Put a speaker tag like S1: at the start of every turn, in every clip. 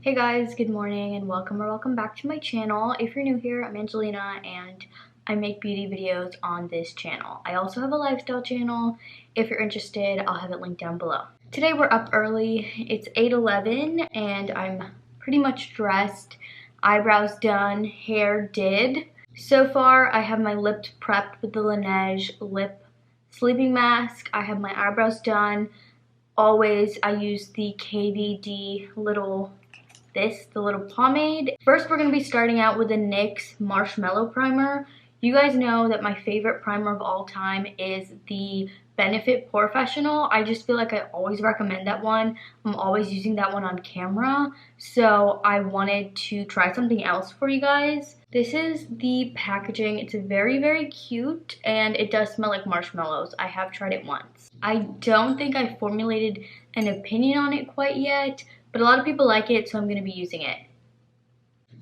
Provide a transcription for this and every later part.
S1: Hey guys, good morning and welcome back to my channel. If you're new here, I'm Angelina and I make beauty videos on this channel. I also have a lifestyle channel. If you're interested, I'll have it linked down below. Today we're up early. It's 8:11 and I'm pretty much dressed. Eyebrows done, hair did. So far, I have my lips prepped with the Laneige lip sleeping mask. I have my eyebrows done. Always, I use the KVD the little pomade. First, we're going to be starting out with the NYX Marshmallow Primer. You guys know that my favorite primer of all time is the Benefit Professional. I just feel like I always recommend that one. I'm always using that one on camera. So I wanted to try something else for you guys. This is the packaging. It's very, very cute and it does smell like marshmallows. I have tried it once. I don't think I formulated an opinion on it quite yet, but a lot of people like it, so I'm going to be using it.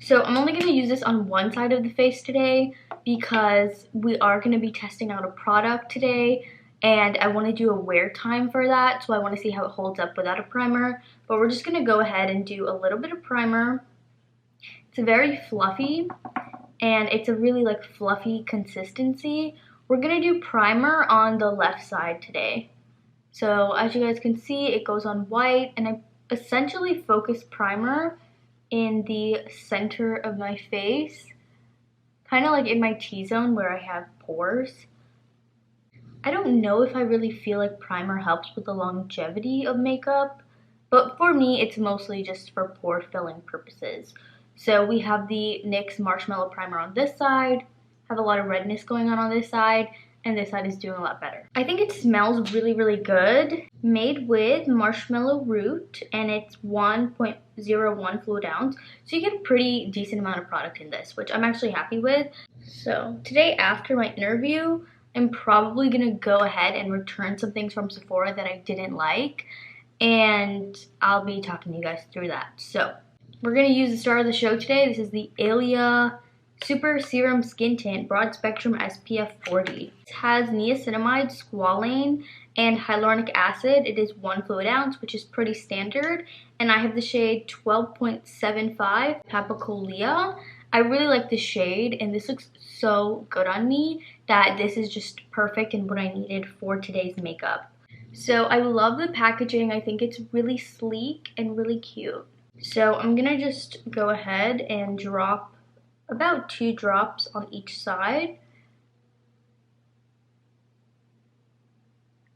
S1: So I'm only going to use this on one side of the face today because we are going to be testing out a product today and I want to do a wear time for that, so I want to see how it holds up without a primer. But we're just going to go ahead and do a little bit of primer. It's very fluffy and it's a really fluffy consistency. We're going to do primer on the left side today. So as you guys can see, it goes on white and I essentially focus primer in the center of my face, kind of like in my T-zone where I have pores. I don't know if I really feel like primer helps with the longevity of makeup, but for me it's mostly just for pore filling purposes. So we have the NYX Marshmallow Primer on this side, have a lot of redness going on this side, and this side is doing a lot better. I think it smells really, really good. Made with marshmallow root, and it's 1.01 fluid ounce. So you get a pretty decent amount of product in this, which I'm actually happy with. So today after my interview, I'm probably gonna go ahead and return some things from Sephora that I didn't like, and I'll be talking to you guys through that. So we're gonna use the star of the show today. This is the ILIA Super Serum Skin Tint Broad Spectrum SPF 40. It has niacinamide, squalane, and hyaluronic acid. It is 1 fluid ounce, which is pretty standard. And I have the shade 12.75 Papakolea. I really like this shade, and this looks so good on me that this is just perfect and what I needed for today's makeup. So I love the packaging. I think it's really sleek and really cute. So I'm gonna just go ahead and drop about 2 drops on each side.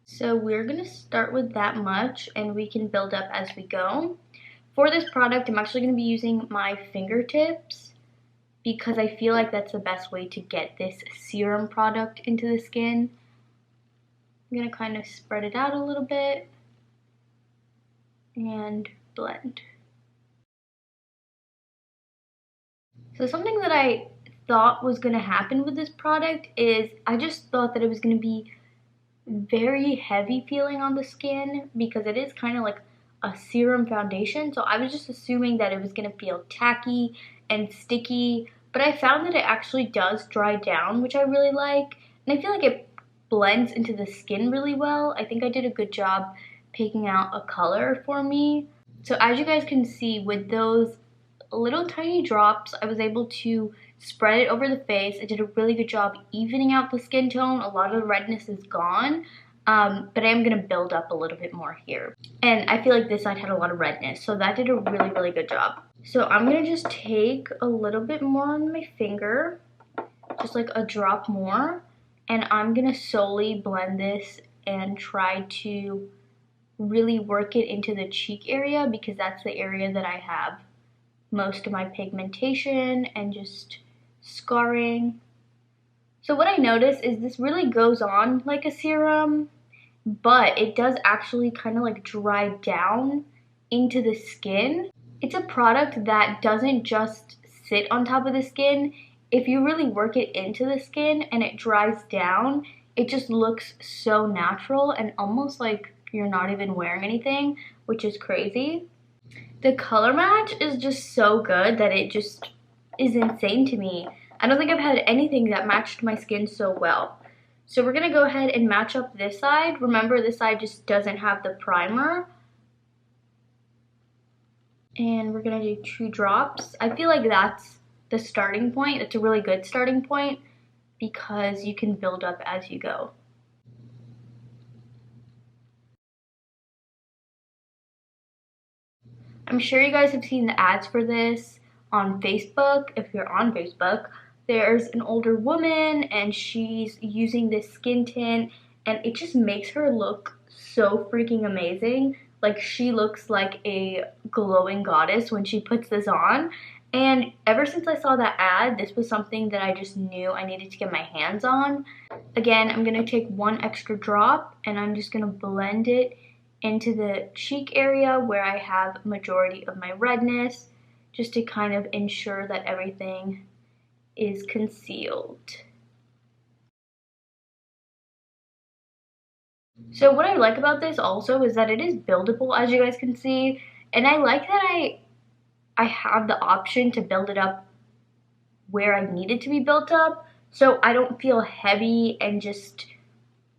S1: So we're going to start with that much and we can build up as we go. For this product, I'm actually going to be using my fingertips because I feel like that's the best way to get this serum product into the skin. I'm going to kind of spread it out a little bit and blend. So something that I thought was going to happen with this product is I just thought that it was going to be very heavy feeling on the skin because it is kind of like a serum foundation. So I was just assuming that it was going to feel tacky and sticky, but I found that it actually does dry down, which I really like. And I feel like it blends into the skin really well. I think I did a good job picking out a color for me. So as you guys can see, with those little tiny drops, I was able to spread it over the face. I did a really good job evening out the skin tone. A lot of the redness is gone, but I am going to build up a little bit more here. And I feel like this side had a lot of redness, so that did a really, really good job. So I'm going to just take a little bit more on my finger, just like a drop more, and I'm going to solely blend this and try to really work it into the cheek area because that's the area that I have most of my pigmentation and just scarring. So what I noticed is this really goes on like a serum, but it does actually kind of like dry down into the skin. It's a product that doesn't just sit on top of the skin. If you really work it into the skin and it dries down, it just looks so natural and almost like you're not even wearing anything, which is crazy. The color match is just so good that it just is insane to me. I don't think I've had anything that matched my skin so well. So we're going to go ahead and match up this side. Remember, this side just doesn't have the primer. And we're gonna do 2 drops. I feel like that's the starting point. It's a really good starting point because you can build up as you go. I'm sure you guys have seen the ads for this on Facebook. If you're on Facebook, there's an older woman and she's using this skin tint and it just makes her look so freaking amazing. Like, she looks like a glowing goddess when she puts this on. And ever since I saw that ad, this was something that I just knew I needed to get my hands on. Again, I'm gonna take 1 extra drop and I'm just gonna blend it into the cheek area where I have majority of my redness, just to kind of ensure that everything is concealed. So what I like about this also is that it is buildable, as you guys can see, and I like that I have the option to build it up where I need it to be built up, so I don't feel heavy and just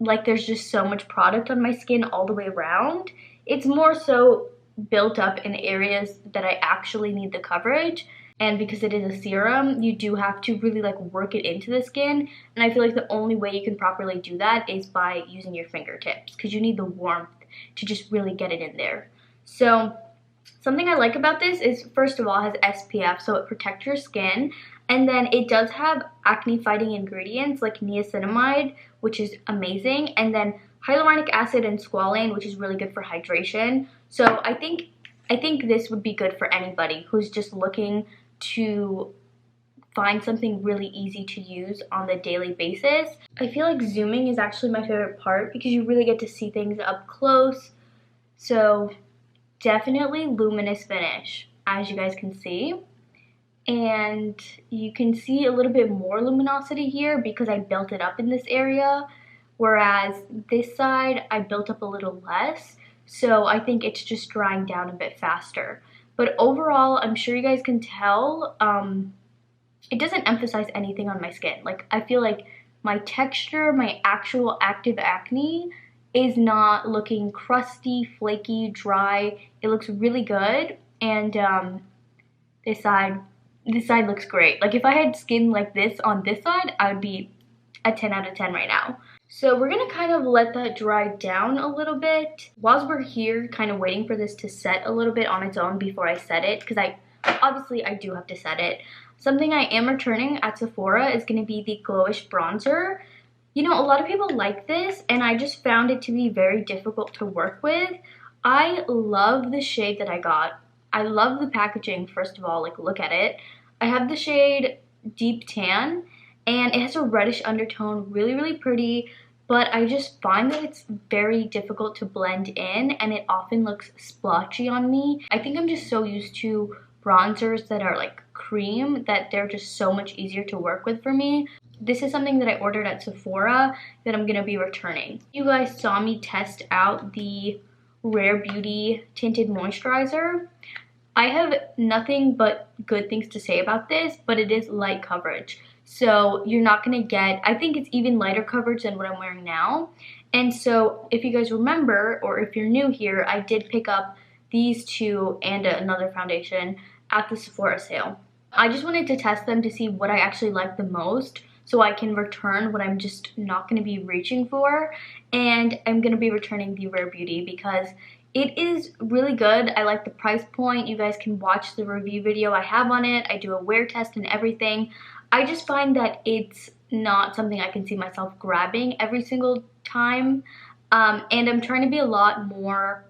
S1: like there's just so much product on my skin all the way around. It's more so built up in areas that I actually need the coverage. And because it is a serum, you do have to really like work it into the skin. And I feel like the only way you can properly do that is by using your fingertips, because you need the warmth to just really get it in there. So something I like about this is, first of all, it has SPF, so it protects your skin. And then it does have acne-fighting ingredients like niacinamide, which is amazing, and then hyaluronic acid and squalane, which is really good for hydration. So I think this would be good for anybody who's just looking to find something really easy to use on the daily basis. I feel like zooming is actually my favorite part because you really get to see things up close. So definitely Luminous Finish, as you guys can see. And you can see a little bit more luminosity here because I built it up in this area, whereas this side I built up a little less, so I think it's just drying down a bit faster. But overall, I'm sure you guys can tell, it doesn't emphasize anything on my skin. Like, I feel like my texture, my actual active acne is not looking crusty, flaky, dry. It looks really good, and this side looks great. Like, if I had skin like this on this side, I would be a 10 out of 10 right now. So we're gonna kind of let that dry down a little bit. Whilst we're here kind of waiting for this to set a little bit on its own before I set it, because obviously I do have to set it. Something I am returning at Sephora is gonna be the Glowish Bronzer. You know, a lot of people like this, and I just found it to be very difficult to work with. I love the shade that I got. I love the packaging, first of all, like, look at it. I have the shade Deep Tan, and it has a reddish undertone, really, really pretty, but I just find that it's very difficult to blend in, and it often looks splotchy on me. I think I'm just so used to bronzers that are like cream that they're just so much easier to work with for me. This is something that I ordered at Sephora that I'm gonna be returning. You guys saw me test out the Rare Beauty Tinted Moisturizer. I have nothing but good things to say about this, but it is light coverage. So you're not gonna get, I think it's even lighter coverage than what I'm wearing now. And so if you guys remember, or if you're new here, I did pick up these two and another foundation at the Sephora sale. I just wanted to test them to see what I actually like the most, so I can return what I'm just not gonna be reaching for. And I'm gonna be returning the Rare Beauty because it is really good. I like the price point. You guys can watch the review video I have on it. I do a wear test and everything. I just find that it's not something I can see myself grabbing every single time. And I'm trying to be a lot more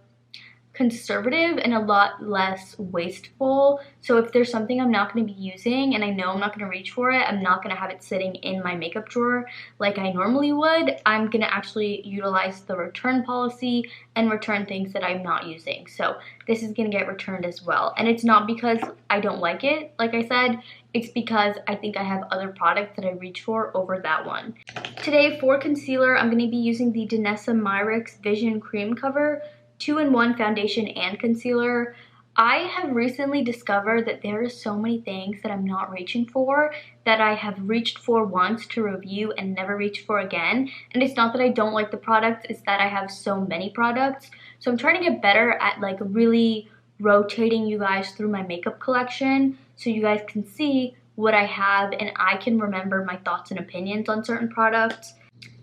S1: conservative and a lot less wasteful. So if there's something I'm not going to be using and I know I'm not going to reach for it, I'm not going to have it sitting in my makeup drawer like I normally would. I'm going to actually utilize the return policy and return things that I'm not using. So this is going to get returned as well. And it's not because I don't like it, like I said, it's because I think I have other products that I reach for over that one. Today for concealer, I'm going to be using the Danessa Myricks Vision Cream Cover 2-in-1 foundation and concealer. I have recently discovered that there are so many things that I'm not reaching for that I have reached for once to review and never reached for again. And it's not that I don't like the products, it's that I have so many products. So I'm trying to get better at like really rotating you guys through my makeup collection so you guys can see what I have and I can remember my thoughts and opinions on certain products.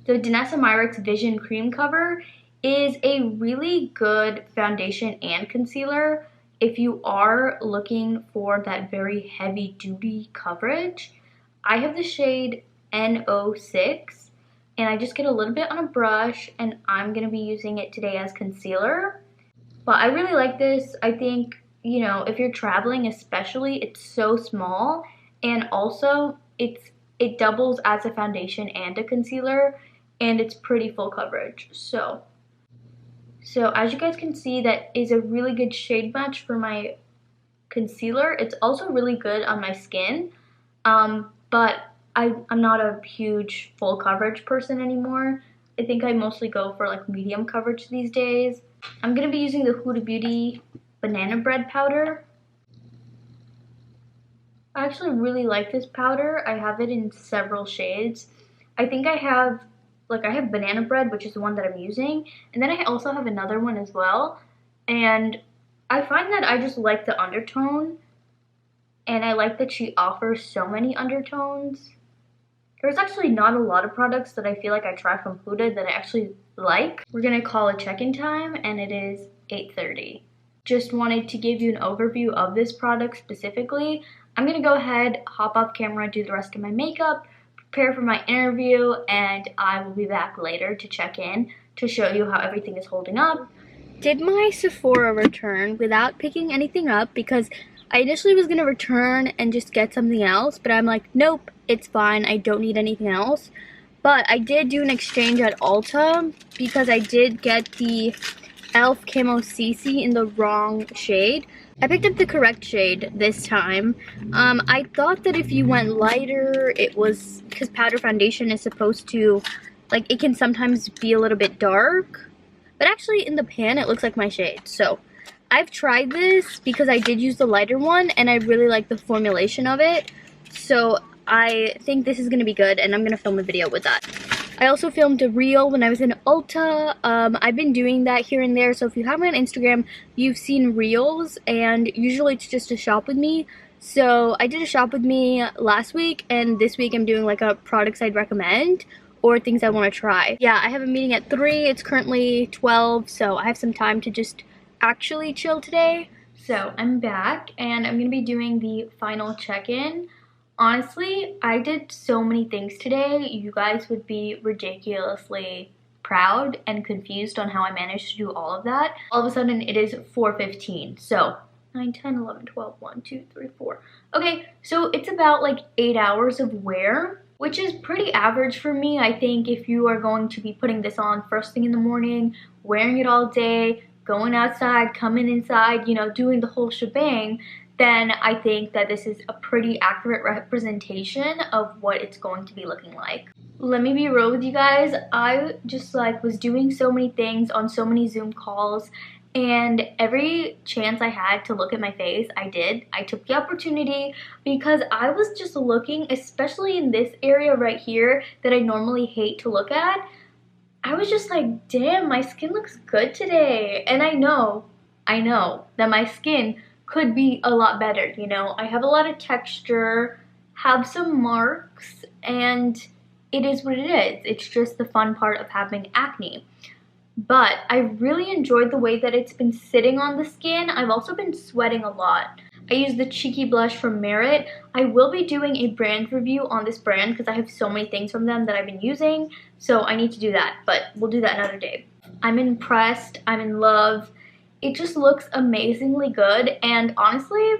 S1: The Danessa Myricks Vision Cream Cover is a really good foundation and concealer if you are looking for that very heavy duty coverage. I have the shade N06 and I just get a little bit on a brush and I'm going to be using it today as concealer. But I really like this. I think, you know, if you're traveling especially, it's so small, and also it doubles as a foundation and a concealer, and it's pretty full coverage. So as you guys can see, that is a really good shade match for my concealer. It's also really good on my skin, but I'm not a huge full coverage person anymore. I think I mostly go for like medium coverage these days. I'm going to be using the Huda Beauty Banana Bread Powder. I actually really like this powder. I have it in several shades. I think I have Banana Bread, which is the one that I'm using, and then I also have another one as well. And I find that I just like the undertone, and I like that she offers so many undertones. There's actually not a lot of products that I feel like I try from Huda that I actually like. We're gonna call a check-in time, and it is 8:30. Just wanted to give you an overview of this product specifically. I'm gonna go ahead, hop off camera, do the rest of my makeup, prepare for my interview, and I will be back later to check in to show you how everything is holding up. Did my Sephora return without picking anything up because I initially was gonna return and just get something else, but I'm like, nope, it's fine, I don't need anything else. But I did do an exchange at Ulta because I did get the e.l.f. Camo CC in the wrong shade. I picked up the correct shade this time. I thought that if you went lighter, it was, because powder foundation is supposed to, like, it can sometimes be a little bit dark. But actually in the pan, it looks like my shade. So I've tried this because I did use the lighter one and I really like the formulation of it. So I think this is going to be good and I'm going to film a video with that. I also filmed a reel when I was in Ulta. I've been doing that here and there, so if you have me on Instagram, you've seen reels, and usually it's just a shop with me. So I did a shop with me last week, and this week I'm doing like a products I'd recommend or things I want to try. Yeah, I have a meeting at 3. It's currently 12, so I have some time to just actually chill today. So I'm back, and I'm going to be doing the final check-in. Honestly, I did so many things today. You guys would be ridiculously proud and confused on how I managed to do all of that. All of a sudden, it is 4:15. So 9, 10, 11, 12, 1, 2, 3, 4. Okay, so it's about like 8 hours of wear, which is pretty average for me. I think if you are going to be putting this on first thing in the morning, wearing it all day, going outside, coming inside, you know, doing the whole shebang, then I think that this is a pretty accurate representation of what it's going to be looking like. Let me be real with you guys. I just like was doing so many things on so many Zoom calls, and every chance I had to look at my face, I did. I took the opportunity because I was just looking, especially in this area right here that I normally hate to look at. I was just like, damn, my skin looks good today. And I know that my skin could be a lot better, you know. I have a lot of texture, have some marks, and it is what it is. It's just the fun part of having acne. But I really enjoyed the way that it's been sitting on the skin. I've also been sweating a lot. I used the Cheeky Blush from Merit. I will be doing a brand review on this brand because I have so many things from them that I've been using, so I need to do that, but we'll do that another day. I'm impressed. I'm in love. It just looks amazingly good, and honestly,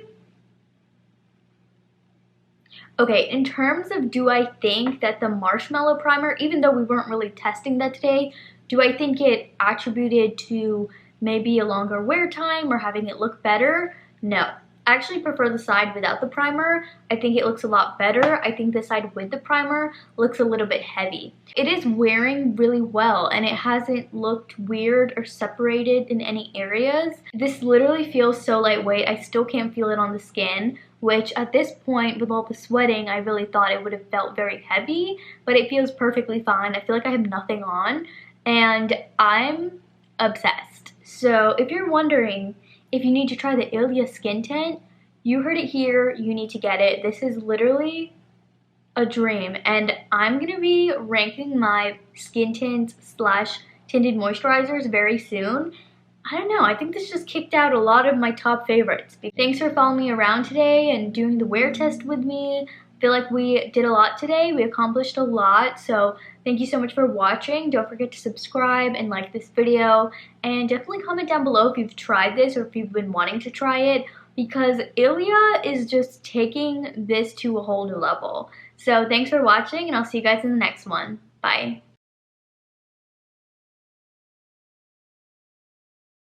S1: okay, in terms of do I think that the Marshmallow Primer, even though we weren't really testing that today, do I think it attributed to maybe a longer wear time or having it look better? No. I actually prefer the side without the primer. I think it looks a lot better. I think the side with the primer looks a little bit heavy. It is wearing really well and it hasn't looked weird or separated in any areas. This literally feels so lightweight. I still can't feel it on the skin, which at this point with all the sweating, I really thought it would have felt very heavy, but it feels perfectly fine. I feel like I have nothing on and I'm obsessed. So if you're wondering if you need to try the ILIA skin tint, you heard it here, you need to get it. This is literally a dream, and I'm gonna be ranking my skin tints slash tinted moisturizers very soon. I don't know, I think this just kicked out a lot of my top favorites. Thanks for following me around today and doing the wear test with me. I feel like we did a lot today. We accomplished a lot, so thank you so much for watching. Don't forget to subscribe and like this video, and definitely comment down below if you've tried this or if you've been wanting to try it, because ILIA is just taking this to a whole new level. So thanks for watching, and I'll see you guys in the next one. Bye.